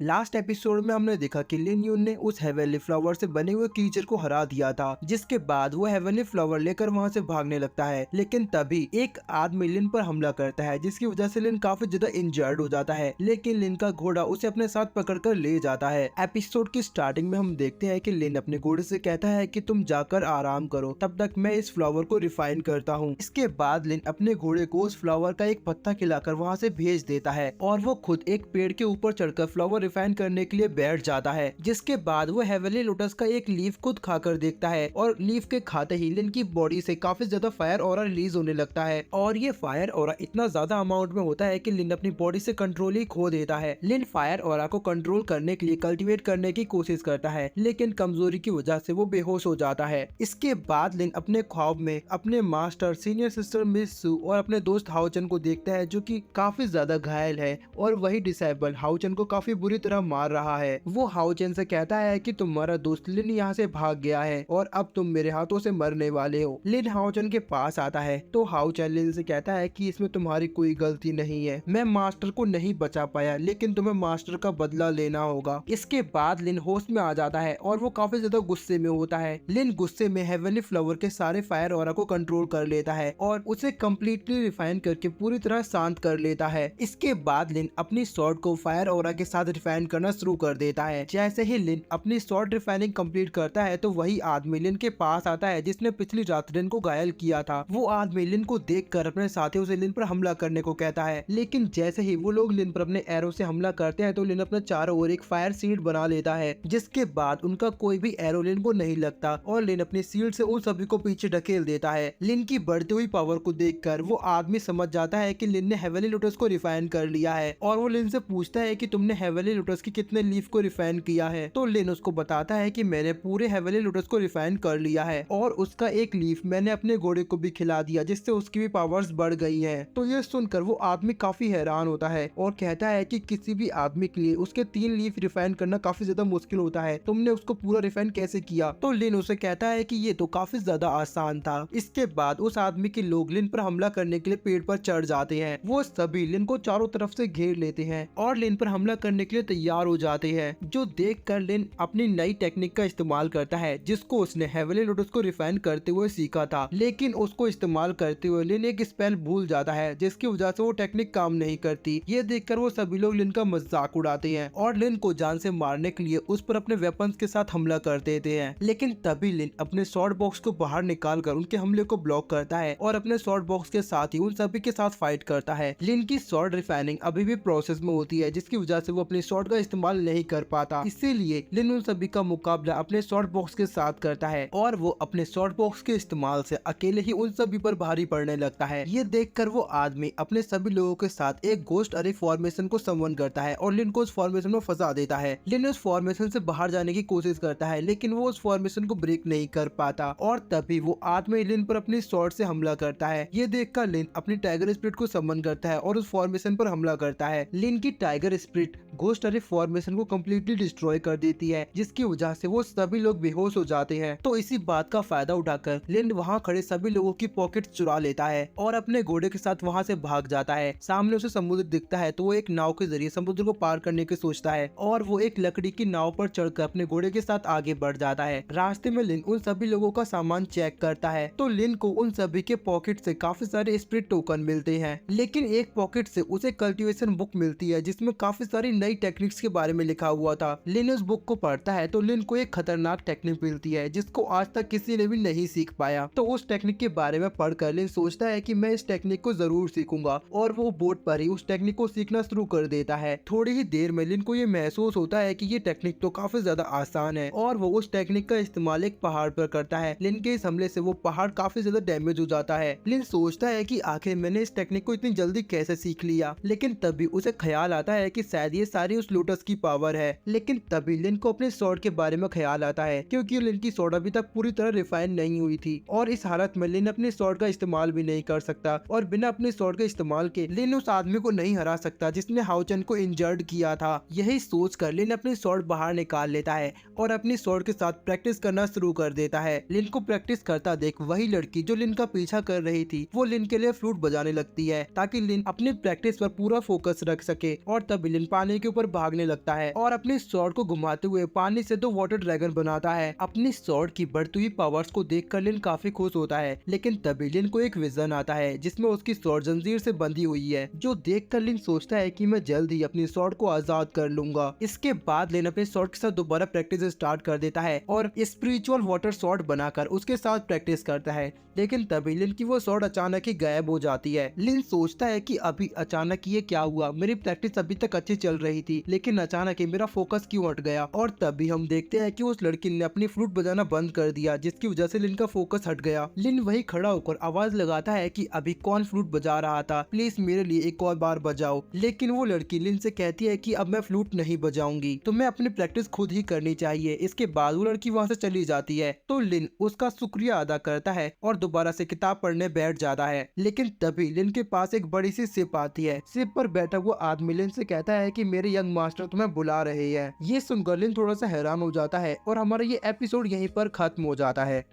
Last episode में हमने देखा कि लिन यून ने उस हेवनली फ्लावर से बने हुए क्रीचर को हरा दिया था, जिसके बाद वो हेवनली फ्लावर लेकर वहाँ से भागने लगता है। लेकिन तभी एक आदमी लिन पर हमला करता है, जिसकी वजह से लिन काफी ज्यादा इंजर्ड हो जाता है। लेकिन लिन का घोड़ा उसे अपने साथ पकड़कर ले जाता है। एपिसोड की स्टार्टिंग में हम देखते हैं कि लिन अपने घोड़े से कहता है कि तुम जाकर आराम करो, तब तक मैं इस फ्लावर को रिफाइन करता हूँ। इसके बाद लिन अपने घोड़े को उस फ्लावर का एक पत्ता खिलाकर वहाँ से भेज देता है और वो खुद एक पेड़ के ऊपर चढ़कर फ्लावर रिफाइन करने के लिए बैठ जाता है। जिसके बाद वो हेवनली लोटस का एक लीफ खुद खाकर देखता है और लीफ के खाते ही लिन की बॉडी से काफी ज्यादा फायर ऑरा रिलीज होने लगता है और ये फायर ऑरा इतना ज्यादा अमाउंट में होता है कि लिन अपनी बॉडी से कंट्रोल ही खो देता है। लिन फायर ऑरा को कंट्रोल करने के लिए कल्टीवेट करने की कोशिश करता है, लेकिन कमजोरी की वजह से वो बेहोश हो जाता है। इसके बाद लिन अपने ख्वाब में अपने मास्टर, सीनियर सिस्टर मिस सू और अपने दोस्त हाओचन को देखता है, जो कि काफी ज्यादा घायल है और वही डिसेबल हाओचन को काफी बुरी तरह मार रहा है। वो हाओचन से कहता है कि तुम्हारा दोस्त लिन यहाँ से भाग गया है और अब तुम मेरे हाथों से मरने वाले हो। लिन हाओचन के पास आता है तो हाओचन लिन से कहता है कि इसमें तुम्हारी कोई गलती नहीं है, मैं मास्टर को नहीं बचा पाया, लेकिन तुम्हें मास्टर का बदला लेना होगा। इसके बाद लिन होश में आ जाता है और वो काफी ज्यादा गुस्से में होता है। लिन गुस्से में हेवनली फ्लावर के सारे फायर ऑरा को कंट्रोल कर लेता है और उसे कम्प्लीटली रिफाइन करके पूरी तरह शांत कर लेता है। इसके बाद लिन अपनी स्वॉर्ड को फायर ऑरा के साथ रिफाइन करना शुरू कर देता है। जैसे ही लिन अपनी स्वॉर्ड रिफाइनिंग कंप्लीट करता है तो वही आदमी लिन के पास आता है जिसने पिछली रात लिन को घायल किया था। वो आदमी लिन को देखकर अपने साथियों से लिन पर हमला करने को कहता है, लेकिन जैसे ही वो लोग लिन पर अपने एरो से हमला करते हैं तो लिन अपने चारों ओर एक फायर शील्ड बना लेता है, जिसके बाद उनका कोई भी एरो लिन को नहीं लगता और लिन अपनी शील्ड से उन सभी को पीछे ढकेल देता है। लिन की बढ़ती हुई पावर को देखकर वो आदमी समझ जाता है कि लिन ने हेवनली लोटस को रिफाइन कर लिया है और वो लिन से पूछता है कि तुमने हेवनली लोटस की कितने लीफ को रिफाइन किया है। तो लिन उसको बताता है कि मैंने पूरे हेवनली लोटस को रिफाइन कर लिया है और उसका एक लीफ मैंने अपने घोड़े को भी खिला दिया, जिससे उसकी भी पावर्स बढ़ गई हैं। तो ये सुनकर वो आदमी काफी हैरान होता है और कहता है कि किसी भी आदमी के लिए उसके 3 लीफ रिफाइन करना काफी ज्यादा मुश्किल होता है, तुमने उसको पूरा रिफाइन कैसे किया। तो लिन उसे कहता है कि ये तो काफी ज्यादा आसान था। इसके बाद उस आदमी के लोग लिन पर हमला करने के लिए पेड़ पर चढ़ जाते हैं। वो सभी लिन को चारों तरफ से घेर लेते हैं और लिन पर हमला करने के लिए तैयार हो जाते हैं, जो देखकर लिन अपनी नई टेक्निक का इस्तेमाल करता है, जिसको उसने हेवनली लोटस को रिफाइन करते हुए सीखा था। लेकिन उसको इस्तेमाल करते हुए लिन एक स्पेल भूल जाता है, जिसकी वजह से वो टेक्निक काम नहीं करती। ये देखकर वो सभी लोग लिन का मजाक उड़ाते हैं और लिन को जान से मारने के लिए उस पर अपने वेपन्स के साथ हमला कर देते हैं। लेकिन तभी लिन अपने शॉर्ट बॉक्स को बाहर निकाल कर उनके हमले को ब्लॉक करता है और अपने शॉर्ट बॉक्स के साथ ही उन सभी के साथ फाइट करता है। लिन की शॉर्ट रिफाइनिंग अभी भी प्रोसेस में होती है, जिसकी वजह से वो अपनी शॉर्ट का इस्तेमाल नहीं कर पाता। इसीलिए लिन उन सभी का मुकाबला अपने शॉर्ट बॉक्स के साथ करता है और वो अपने शॉर्ट बॉक्स के इस्तेमाल से अकेले ही उन सभी पर भारी पड़ने लगता है। ये देखकर वो आदमी अपने सभी लोगों के साथ एक घोस्ट अरे फॉर्मेशन को समवन करता है और लिन को उस फॉर्मेशन में फंसा देता है। लिन उस फॉर्मेशन से बाहर जाने की कोशिश करता है, लेकिन वो उस फॉर्मेशन को ब्रेक नहीं कर पाता और तभी वो आदमी लिन पर अपनी स्वॉर्ड से हमला करता है। ये देखकर लिन अपनी टाइगर स्पिरिट को समन करता है और उस फॉर्मेशन पर हमला करता है। लिन की टाइगर स्पिरिट घोस्ट अरे फॉर्मेशन को कम्प्लीटली डिस्ट्रॉय कर देती है, जिसकी वजह से वो सभी लोग बेहोश हो जाते हैं। तो इसी बात का फायदा उठाकर लिन वहाँ खड़े सभी लोगों की पॉकेट चुरा लेता है और अपने घोड़े के साथ वहाँ से भाग जाता है। सामने उसे समुद्र दिखता है तो वो एक नाव के जरिए समुद्र को पार करने की सोचता है और वो एक लकड़ी की नाव पर चढ़कर अपने घोड़े के साथ आगे बढ़ जाता है। रास्ते में लिन उन सभी लोगों का सामान चेक करता है तो लिन को उन सभी के पॉकेट से काफी सारे स्पिरिट टोकन मिलते हैं, लेकिन एक पॉकेट से उसे कल्टीवेशन बुक मिलती है जिसमें काफी सारी नई टेक्निक्स के बारे में लिखा हुआ था। लिन उस बुक को पढ़ता है तो लिन को एक खतरनाक टेक्निक मिलती है जिसको आज तक किसी ने भी नहीं सीख पाया। तो उस टेक्निक के बारे में पढ़कर लिन सोचता है कि मैं इस टेक्निक को जरूर सीखूंगा और वो बोट पर ही उस टेक्निक को सीखना शुरू कर देता है। थोड़ी ही देर में लिन को ये महसूस होता है कि ये टेक्निक तो काफी ज्यादा आसान है और वो उस टेक्निक का इस्तेमाल एक पहाड़ पर करता है। लिन के इस हमले से वो पहाड़ काफी ज्यादा डैमेज हो जाता है। लिन सोचता है कि आखिर मैंने इस टेक्निक को इतनी जल्दी कैसे सीख लिया, लेकिन तभी उसे ख्याल आता है कि शायद ये सारी उस लोटस की पावर है। लेकिन तभी लिन को अपने स्वॉर्ड के बारे में ख्याल आता है, क्योंकि लिन की स्वॉर्ड अभी तक पूरी तरह रिफाइन नहीं हुई थी और इस हालत में लिन अपने स्वॉर्ड का इस्तेमाल भी नहीं कर सकता और बिना अपने स्वॉर्ड के इस्तेमाल के लिन उस आदमी को नहीं हरा सकता जिसने हाओचन को इंजर्ड किया था। यही सोचकर लिन अपनी स्वॉर्ड बाहर निकाल लेता है और अपनी स्वॉर्ड के साथ प्रैक्टिस करना शुरू कर देता है। लिन को प्रैक्टिस करता देख वही लड़की जो लिन का पीछा कर रही थी वो लिन के लिए फ्लूट बजाने लगती है ताकि लिन अपनी प्रैक्टिस पर पूरा फोकस रख सके और तब लिन पानी के ऊपर भागने लगता है और अपने स्वॉर्ड को घुमाते हुए पानी से 2 वाटर ड्रैगन बनाता है। अपनी स्वॉर्ड की बढ़ती हुई पावर्स को देखकर लिन काफी खुश होता है, लेकिन तभी लिन को एक विजन आता है जिसमें उसकी स्वॉर्ड जंजीर से बंधी हुई है, जो देखकर लिन सोचता है कि मैं जल्द ही अपनी स्वॉर्ड को आजाद कर लूंगा। इसके बाद लिन अपने स्वॉर्ड के साथ दोबारा प्रैक्टिस स्टार्ट कर देता है और स्पिरिचुअल वाटर स्वॉर्ड बनाकर उसके साथ प्रैक्टिस करता है, लेकिन तभी लिन की वो स्वॉर्ड अचानक ही गायब हो जाती है। लिन सोचता है कि अभी अचानक ये क्या हुआ, मेरी प्रैक्टिस अभी तक अच्छी चल रही थी लेकिन अचानक ही मेरा फोकस क्यों हट गया। और तभी हम देखते हैं कि उस लड़की ने अपनी फ्लूट बजाना बंद कर दिया, जिसकी वजह से लिन का फोकस हट गया। लिन वही खड़ा होकर आवाज लगाता है कि अभी कौन फ्लूट बजा रहा था, प्लीज मेरे लिए एक और बार बजाओ। लेकिन वो लड़की लिन से कहती है कि अब मैं फ्लूट नहीं बजाऊंगी, तुम्हें अपनी प्रैक्टिस खुद ही करनी चाहिए। इसके बाद वो लड़की वहाँ से चली जाती है तो लिन उसका शुक्रिया अदा करता है और दोबारा से किताब पढ़ने बैठ जाता है। लेकिन तभी लिन के पास एक बड़ी सी शिप आती है। शिप पर बैठा हुआ आदमी लिन से कहता है कि मेरे यंग मास्टर तुम्हें बुला रहे हैं। ये सुनकर लिन थोड़ा सा हैरान हो जाता है और हमारा ये एपिसोड यहीं पर खत्म हो जाता है।